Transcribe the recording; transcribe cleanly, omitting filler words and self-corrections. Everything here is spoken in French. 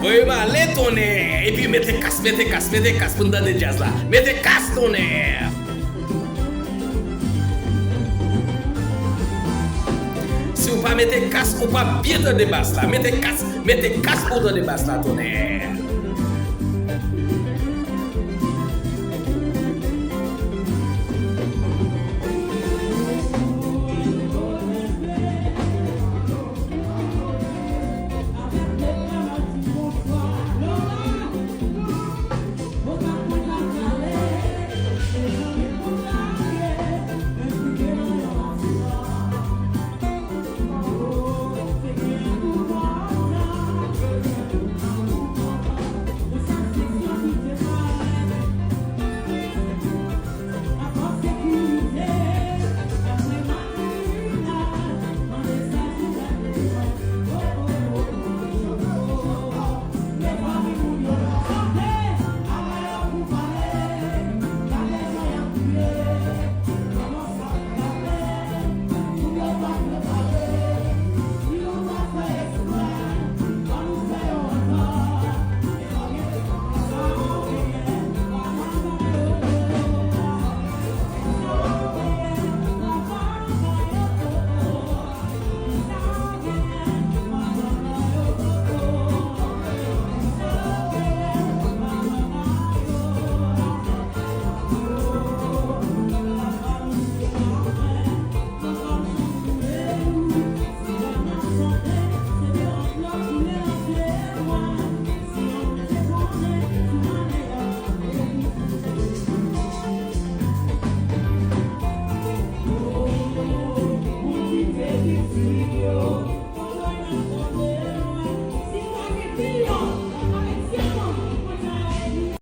Oui, les tonnerres. Et puis mettez casse pour nous donner jazz là. Mettez casse tonnerre. Si vous pas mettez casse, ou pas bien dans des basses là. Mettez casse pour dans des basses là, tonnerre.